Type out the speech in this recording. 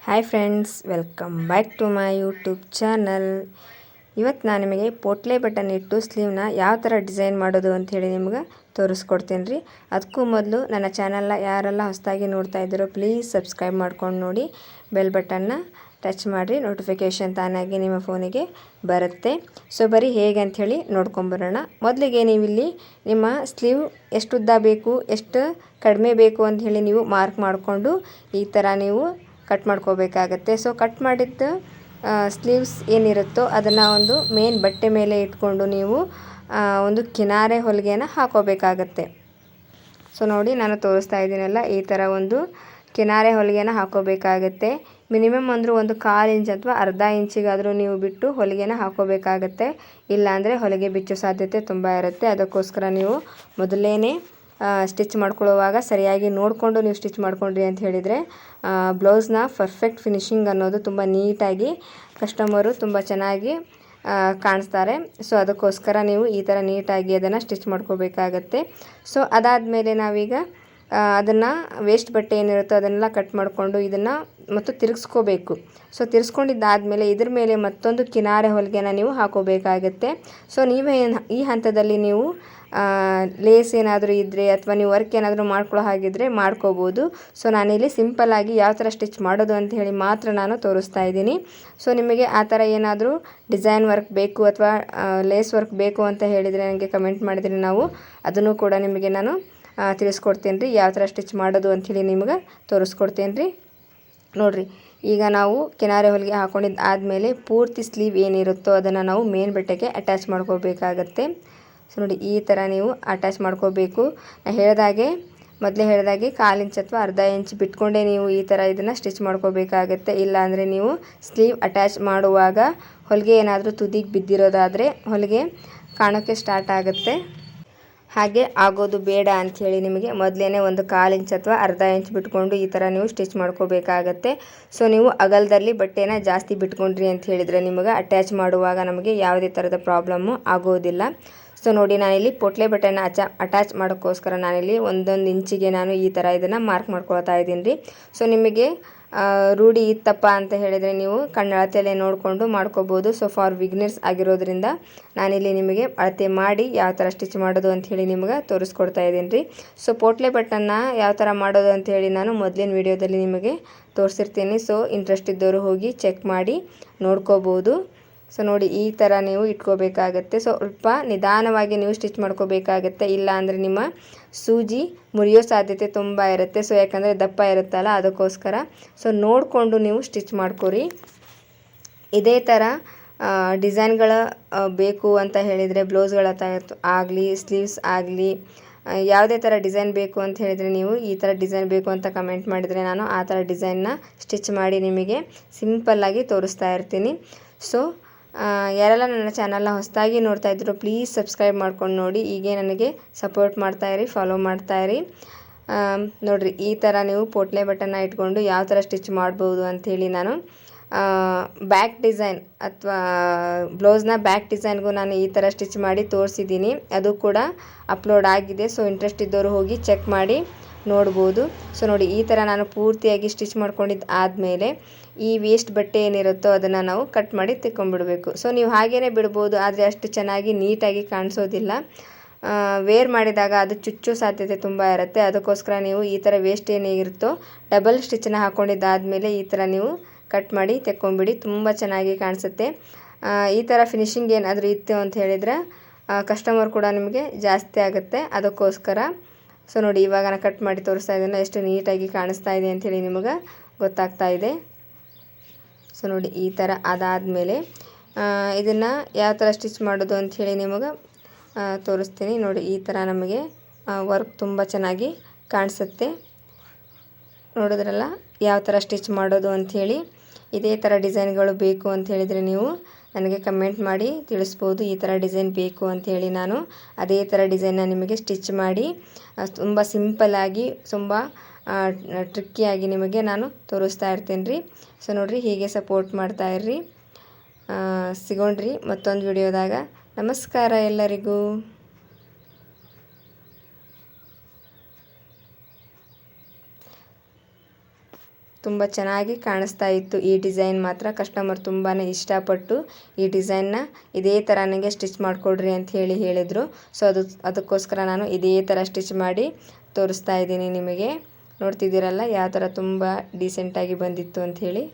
Hi friends, welcome back to my YouTube channel. ಇವತ್ತು ನಾನು ನಿಮಗೆ ಪೋಟ್ಲೆ ಬಟನ್ ಇಟ್ಟು ಸ್ಲೀವ್ನ ಯಾವ ಥರ ಡಿಸೈನ್ ಮಾಡೋದು ಅಂಥೇಳಿ ನಿಮ್ಗೆ ತೋರಿಸ್ಕೊಡ್ತೀನಿ ರೀ. ಅದಕ್ಕೂ ಮೊದಲು ನನ್ನ ಚಾನಲ್ನ ಯಾರೆಲ್ಲ ಹೊಸದಾಗಿ ನೋಡ್ತಾ ಇದ್ದೀರೋ ಪ್ಲೀಸ್ ಸಬ್ಸ್ಕ್ರೈಬ್ ಮಾಡ್ಕೊಂಡು ನೋಡಿ, ಬೆಲ್ ಬಟನ್ನ ಟಚ್ ಮಾಡಿರಿ, ನೋಟಿಫಿಕೇಷನ್ ತಾನಾಗಿ ನಿಮ್ಮ ಫೋನಿಗೆ ಬರುತ್ತೆ. ಸೊ ಬರೀ ಹೇಗೆ ಅಂಥೇಳಿ ನೋಡ್ಕೊಂಬರೋಣ. ಮೊದಲಿಗೆ ನೀವಿಲ್ಲಿ ನಿಮ್ಮ ಸ್ಲೀವ್ ಎಷ್ಟು ಉದ್ದ ಬೇಕು, ಎಷ್ಟು ಕಡಿಮೆ ಬೇಕು ಅಂಥೇಳಿ ನೀವು ಮಾರ್ಕ್ ಮಾಡಿಕೊಂಡು ಈ ಥರ ನೀವು ಕಟ್ ಮಾಡ್ಕೋಬೇಕಾಗತ್ತೆ. ಸೊ ಕಟ್ ಮಾಡಿದ್ದು ಸ್ಲೀವ್ಸ್ ಏನಿರುತ್ತೋ ಅದನ್ನು ಒಂದು ಮೇನ್ ಬಟ್ಟೆ ಮೇಲೆ ಇಟ್ಕೊಂಡು ನೀವು ಒಂದು ಕಿನಾರೆ ಹೊಲಿಗೆನ ಹಾಕೋಬೇಕಾಗತ್ತೆ. ಸೊ ನೋಡಿ, ನಾನು ತೋರಿಸ್ತಾ ಇದ್ದೀನಲ್ಲ, ಈ ಥರ ಒಂದು ಕಿನಾರೆ ಹೊಲಿಗೆನ ಹಾಕೋಬೇಕಾಗತ್ತೆ. ಮಿನಿಮಮ್ ಅಂದರೂ ಒಂದು 1/4 ಇಂಚ್ ಅಥವಾ ಅರ್ಧ ಇಂಚಿಗಾದರೂ ನೀವು ಬಿಟ್ಟು ಹೊಲಿಗೆನ ಹಾಕೋಬೇಕಾಗತ್ತೆ. ಇಲ್ಲಾಂದರೆ ಹೊಲಿಗೆ ಬಿಚ್ಚೋ ಸಾಧ್ಯತೆ ತುಂಬ ಇರುತ್ತೆ. ಅದಕ್ಕೋಸ್ಕರ ನೀವು ಮೊದಲೇ ಸ್ಟಿಚ್ ಮಾಡ್ಕೊಳ್ಳುವಾಗ ಸರಿಯಾಗಿ ನೋಡಿಕೊಂಡು ನೀವು ಸ್ಟಿಚ್ ಮಾಡ್ಕೊಂಡ್ರಿ ಅಂತ ಹೇಳಿದರೆ ಬ್ಲೌಸ್ನ ಪರ್ಫೆಕ್ಟ್ ಫಿನಿಶಿಂಗ್ ಅನ್ನೋದು ತುಂಬ ನೀಟಾಗಿ ಕಸ್ಟಮರು ತುಂಬ ಚೆನ್ನಾಗಿ ಕಾಣಿಸ್ತಾರೆ. ಸೊ ಅದಕ್ಕೋಸ್ಕರ ನೀವು ಈ ಥರ ನೀಟಾಗಿ ಅದನ್ನು ಸ್ಟಿಚ್ ಮಾಡ್ಕೋಬೇಕಾಗತ್ತೆ. ಸೊ ಅದಾದಮೇಲೆ ನಾವೀಗ ಅದನ್ನು ವೇಸ್ಟ್ ಬಟ್ಟೆ ಏನಿರುತ್ತೋ ಅದನ್ನೆಲ್ಲ ಕಟ್ ಮಾಡಿಕೊಂಡು ಇದನ್ನು ಮತ್ತು ತಿರುಗಿಸ್ಕೋಬೇಕು. ಸೊ ತಿರ್ಸ್ಕೊಂಡಿದ್ದಾದಮೇಲೆ ಇದ್ರ ಮೇಲೆ ಮತ್ತೊಂದು ಕಿನಾರೆ ಹೊಲಿಗೆನ ನೀವು ಹಾಕೋಬೇಕಾಗತ್ತೆ. ಸೊ ನೀವೇ ಈ ಹಂತದಲ್ಲಿ ನೀವು ಲೇಸ್ ಏನಾದರೂ ಇದ್ದರೆ ಅಥವಾ ನೀವು ವರ್ಕ್ ಏನಾದರೂ ಮಾಡ್ಕೊಳ್ಳೋ ಹಾಗಿದ್ದರೆ ಮಾಡ್ಕೋಬೋದು. ಸೊ ನಾನಿಲ್ಲಿ ಸಿಂಪಲ್ಲಾಗಿ ಯಾವ ಥರ ಸ್ಟಿಚ್ ಮಾಡೋದು ಅಂತ ಹೇಳಿ ಮಾತ್ರ ನಾನು ತೋರಿಸ್ತಾ ಇದ್ದೀನಿ. ಸೊ ನಿಮಗೆ ಆ ಥರ ಏನಾದರೂ ಡಿಸೈನ್ ವರ್ಕ್ ಬೇಕು ಅಥವಾ ಲೇಸ್ ವರ್ಕ್ ಬೇಕು ಅಂತ ಹೇಳಿದರೆ ನನಗೆ ಕಮೆಂಟ್ ಮಾಡಿದರೆ ನಾವು ಅದನ್ನು ಕೂಡ ನಿಮಗೆ ನಾನು ತಿಳಿಸ್ಕೊಡ್ತೀನಿ ರೀ. ಯಾವ ಥರ ಸ್ಟಿಚ್ ಮಾಡೋದು ಅಂಥೇಳಿ ನಿಮ್ಗೆ ತೋರಿಸ್ಕೊಡ್ತೀನಿ ರೀ. ನೋಡಿರಿ, ಈಗ ನಾವು ಕಿನಾರೆ ಹೊಲಿಗೆ ಹಾಕ್ಕೊಂಡಿದ್ದು ಆದಮೇಲೆ ಪೂರ್ತಿ ಸ್ಲೀವ್ ಏನಿರುತ್ತೋ ಅದನ್ನು ನಾವು ಮೇನ್ ಬಟ್ಟೆಗೆ ಅಟ್ಯಾಚ್ ಮಾಡ್ಕೋಬೇಕಾಗತ್ತೆ. ಸೊ ನೋಡಿ, ಈ ಥರ ನೀವು ಅಟ್ಯಾಚ್ ಮಾಡ್ಕೋಬೇಕು. ಮೊದಲೇ ಹೇಳಿದಾಗೆ 1/4 ಇಂಚ್ ಅಥವಾ ಅರ್ಧ ಇಂಚ್ ಬಿಟ್ಕೊಂಡೇ ನೀವು ಈ ಥರ ಇದನ್ನು ಸ್ಟಿಚ್ ಮಾಡ್ಕೋಬೇಕಾಗತ್ತೆ. ಇಲ್ಲಾಂದರೆ ನೀವು ಸ್ಲೀವ್ ಅಟ್ಯಾಚ್ ಮಾಡುವಾಗ ಹೊಲಿಗೆ ಏನಾದರೂ ತುದಿಗೆ ಬಿದ್ದಿರೋದಾದರೆ ಹೊಲಿಗೆ ಕಾಣೋಕ್ಕೆ ಸ್ಟಾರ್ಟ್ ಆಗುತ್ತೆ. ಹಾಗೆ ಆಗೋದು ಬೇಡ ಅಂಥೇಳಿ ನಿಮಗೆ ಮೊದಲೇ ಒಂದು 1/4 ಇಂಚ್ ಅಥವಾ ಅರ್ಧ ಇಂಚ್ ಬಿಟ್ಕೊಂಡು ಈ ಥರ ನೀವು ಸ್ಟಿಚ್ ಮಾಡ್ಕೋಬೇಕಾಗತ್ತೆ. ಸೊ ನೀವು ಅಗಲದಲ್ಲಿ ಬಟ್ಟೆನ ಜಾಸ್ತಿ ಬಿಟ್ಕೊಂಡ್ರಿ ಅಂತ ಹೇಳಿದರೆ ನಿಮಗೆ ಅಟ್ಯಾಚ್ ಮಾಡುವಾಗ ನಮಗೆ ಯಾವುದೇ ಥರದ ಪ್ರಾಬ್ಲಮ್ಮು ಆಗೋದಿಲ್ಲ. ಸೊ ನೋಡಿ, ನಾನಿಲ್ಲಿ ಪೋಟ್ಲೆ ಬಟ್ಟೆನ ಅಟ್ಯಾಚ್ ಮಾಡೋಕ್ಕೋಸ್ಕರ ನಾನಿಲ್ಲಿ 1 ಇಂಚಿಗೆ ನಾನು ಈ ಥರ ಇದನ್ನು ಮಾರ್ಕ್ ಮಾಡ್ಕೊಳ್ತಾ ಇದ್ದೀನಿ ರೀ. ಸೊ ನಿಮಗೆ ರೂಢಿ ಇತ್ತಪ್ಪ ಅಂತ ಹೇಳಿದರೆ ನೀವು ಅಳತೆಯಲ್ಲೇ ನೋಡಿಕೊಂಡು ಮಾಡ್ಕೋಬೋದು. ಸೊ ಫಾರ್ ಬಿಗಿನರ್ಸ್ ಆಗಿರೋದ್ರಿಂದ ನಾನಿಲ್ಲಿ ನಿಮಗೆ ಅಳತೆ ಮಾಡಿ ಯಾವ ಥರ ಸ್ಟಿಚ್ ಮಾಡೋದು ಅಂಥೇಳಿ ನಿಮಗೆ ತೋರಿಸ್ಕೊಡ್ತಾ ಇದ್ದೀನಿ ರೀ. ಸೊ ಪೋಟ್ಲೆ ಬಟ್ಟನ್ನ ಯಾವ ಥರ ಮಾಡೋದು ಅಂಥೇಳಿ ನಾನು ಮೊದಲಿನ ವಿಡಿಯೋದಲ್ಲಿ ನಿಮಗೆ ತೋರಿಸಿರ್ತೀನಿ. ಸೊ ಇಂಟ್ರೆಸ್ಟ್ ಇದ್ದವರು ಹೋಗಿ ಚೆಕ್ ಮಾಡಿ ನೋಡ್ಕೋಬೋದು. ಸೊ ನೋಡಿ, ಈ ಥರ ನೀವು ಇಟ್ಕೋಬೇಕಾಗತ್ತೆ. ಸ್ವಲ್ಪ ನಿಧಾನವಾಗಿ ನೀವು ಸ್ಟಿಚ್ ಮಾಡ್ಕೋಬೇಕಾಗತ್ತೆ. ಇಲ್ಲ ಅಂದರೆ ನಿಮ್ಮ ಸೂಜಿ ಮುರಿಯೋ ಸಾಧ್ಯತೆ ತುಂಬ ಇರುತ್ತೆ. ಸೊ ಯಾಕಂದರೆ ದಪ್ಪ ಇರುತ್ತಲ್ಲ, ಅದಕ್ಕೋಸ್ಕರ ಸೊ ನೋಡಿಕೊಂಡು ನೀವು ಸ್ಟಿಚ್ ಮಾಡ್ಕೊರಿ. ಇದೇ ಥರ ಡಿಸೈನ್ಗಳ ಬೇಕು ಅಂತ ಹೇಳಿದರೆ ಬ್ಲೌಸ್ಗಳ ಆಗಲಿ ಸ್ಲೀವ್ಸ್ ಆಗಲಿ ಯಾವುದೇ ಥರ ಡಿಸೈನ್ ಬೇಕು ಅಂತ ಹೇಳಿದರೆ ನೀವು ಈ ಥರ ಡಿಸೈನ್ ಬೇಕು ಅಂತ ಕಮೆಂಟ್ ಮಾಡಿದರೆ ನಾನು ಆ ಥರ ಡಿಸೈನ್ನ ಸ್ಟಿಚ್ ಮಾಡಿ ನಿಮಗೆ ಸಿಂಪಲ್ಲಾಗಿ ತೋರಿಸ್ತಾ ಇರ್ತೀನಿ. ಸೊ ಯಾರೆಲ್ಲ ನನ್ನ ಚಾನಲ್ನ ಹೊಸದಾಗಿ ನೋಡ್ತಾ ಇದ್ರು ಪ್ಲೀಸ್ ಸಬ್ಸ್ಕ್ರೈಬ್ ಮಾಡ್ಕೊಂಡು ನೋಡಿ. ಹೀಗೆ ನನಗೆ ಸಪೋರ್ಟ್ ಮಾಡ್ತಾಯಿರಿ, ಫಾಲೋ ಮಾಡ್ತಾಯಿರಿ. ನೋಡಿರಿ, ಈ ಥರ ನೀವು ಪೋಟ್ಲೆ ಬಟನ್ನ ಇಟ್ಕೊಂಡು ಯಾವ ಥರ ಸ್ಟಿಚ್ ಮಾಡ್ಬೋದು ಅಂಥೇಳಿ ನಾನು ಬ್ಯಾಕ್ ಡಿಸೈನ್ ಅಥವಾ ಬ್ಲೌಸ್ನ ಬ್ಯಾಕ್ ಡಿಸೈನ್ಗೂ ನಾನು ಈ ಥರ ಸ್ಟಿಚ್ ಮಾಡಿ ತೋರಿಸಿದ್ದೀನಿ. ಅದು ಕೂಡ ಅಪ್ಲೋಡ್ ಆಗಿದೆ. ಸೊ ಇಂಟ್ರೆಸ್ಟ್ ಇದ್ದವರು ಹೋಗಿ ಚೆಕ್ ಮಾಡಿ ನೋಡ್ಬೋದು. ಸೊ ನೋಡಿ, ಈ ಥರ ನಾನು ಪೂರ್ತಿಯಾಗಿ ಸ್ಟಿಚ್ ಮಾಡ್ಕೊಂಡಿದ್ದು ಆದಮೇಲೆ ಈ ವೇಸ್ಟ್ ಬಟ್ಟೆ ಏನಿರುತ್ತೋ ಅದನ್ನು ನಾವು ಕಟ್ ಮಾಡಿ ತೆಕ್ಕೊಂಬಿಡಬೇಕು. ಸೊ ನೀವು ಹಾಗೇ ಬಿಡ್ಬೋದು, ಆದರೆ ಅಷ್ಟು ಚೆನ್ನಾಗಿ ನೀಟಾಗಿ ಕಾಣಿಸೋದಿಲ್ಲ. ವೇರ್ ಮಾಡಿದಾಗ ಅದು ಚುಚ್ಚೋ ಸಾಧ್ಯತೆ ತುಂಬ ಇರುತ್ತೆ. ಅದಕ್ಕೋಸ್ಕರ ನೀವು ಈ ಥರ ವೇಸ್ಟ್ ಏನಿರುತ್ತೋ ಡಬಲ್ ಸ್ಟಿಚ್ಚನ್ನ ಹಾಕ್ಕೊಂಡಿದ್ದಾದಮೇಲೆ ಈ ಥರ ನೀವು ಕಟ್ ಮಾಡಿ ತೆಕ್ಕೊಂಬಿಡಿ, ತುಂಬ ಚೆನ್ನಾಗಿ ಕಾಣಿಸುತ್ತೆ. ಈ ಥರ ಫಿನಿಶಿಂಗ್ ಏನಾದರೂ ಇತ್ತು ಅಂತ ಹೇಳಿದರೆ ಕಸ್ಟಮರ್ ಕೂಡ ನಿಮಗೆ ಜಾಸ್ತಿ ಆಗುತ್ತೆ. ಅದಕ್ಕೋಸ್ಕರ ಸೊ ನೋಡಿ, ಇವಾಗ ನಾನು ಕಟ್ ಮಾಡಿ ತೋರಿಸ್ತಾ ಇದ್ದೀನಿ ಎಷ್ಟು ನೀಟಾಗಿ ಕಾಣಿಸ್ತಾ ಇದೆ ಅಂಥೇಳಿ ನಿಮಗೆ ಗೊತ್ತಾಗ್ತಾ ಇದೆ. ಸೊ ನೋಡಿ, ಈ ಥರ ಅದಾದಮೇಲೆ ಇದನ್ನು ಯಾವ ಥರ ಸ್ಟಿಚ್ ಮಾಡೋದು ಅಂಥೇಳಿ ನಿಮಗೆ ತೋರಿಸ್ತೀನಿ. ನೋಡಿ, ಈ ಥರ ನಮಗೆ ವರ್ಕ್ ತುಂಬ ಚೆನ್ನಾಗಿ ಕಾಣಿಸುತ್ತೆ. ನೋಡಿದ್ರಲ್ಲ ಯಾವ ಥರ ಸ್ಟಿಚ್ ಮಾಡೋದು ಅಂಥೇಳಿ. ಇದೇ ಥರ ಡಿಸೈನ್ಗಳು ಬೇಕು ಅಂತ ಹೇಳಿದರೆ ನೀವು ನನಗೆ ಕಮೆಂಟ್ ಮಾಡಿ ತಿಳಿಸ್ಬೋದು. ಈ ಥರ ಡಿಸೈನ್ ಬೇಕು ಅಂಥೇಳಿ ನಾನು ಅದೇ ಥರ ಡಿಸೈನ್ನ ನಿಮಗೆ ಸ್ಟಿಚ್ ಮಾಡಿ ತುಂಬ ಸಿಂಪಲ್ಲಾಗಿ ತುಂಬ ಟ್ರಿಕ್ಕಿಯಾಗಿ ನಿಮಗೆ ನಾನು ತೋರಿಸ್ತಾ ಇರ್ತೀನಿ ರೀ. ಸೊ ನೋಡಿರಿ, ಹೀಗೆ ಸಪೋರ್ಟ್ ಮಾಡ್ತಾಯಿರ್ರಿ. ಸಿಗೋಣ್ರಿ ಮತ್ತೊಂದು ವಿಡಿಯೋದಾಗ. ನಮಸ್ಕಾರ ಎಲ್ಲರಿಗೂ. ತುಂಬ ಚೆನ್ನಾಗಿ ಕಾಣಿಸ್ತಾ ಇತ್ತು. ಈ ಡಿಸೈನ್ ಮಾತ್ರ ಕಸ್ಟಮರ್ ತುಂಬಾ ಇಷ್ಟಪಟ್ಟು ಈ ಡಿಸೈನ್ನ ಇದೇ ಥರ ನನಗೆ ಸ್ಟಿಚ್ ಮಾಡಿಕೊಡ್ರಿ ಅಂತ ಹೇಳಿದರು. ಸೊ ಅದಕ್ಕೋಸ್ಕರ ನಾನು ಇದೇ ಥರ ಸ್ಟಿಚ್ ಮಾಡಿ ತೋರಿಸ್ತಾ ಇದ್ದೀನಿ ನಿಮಗೆ. ನೋಡ್ತಿದ್ದೀರಲ್ಲ ಯಾವ ಥರ ತುಂಬ ಡೀಸೆಂಟಾಗಿ ಬಂದಿತ್ತು ಅಂಥೇಳಿ.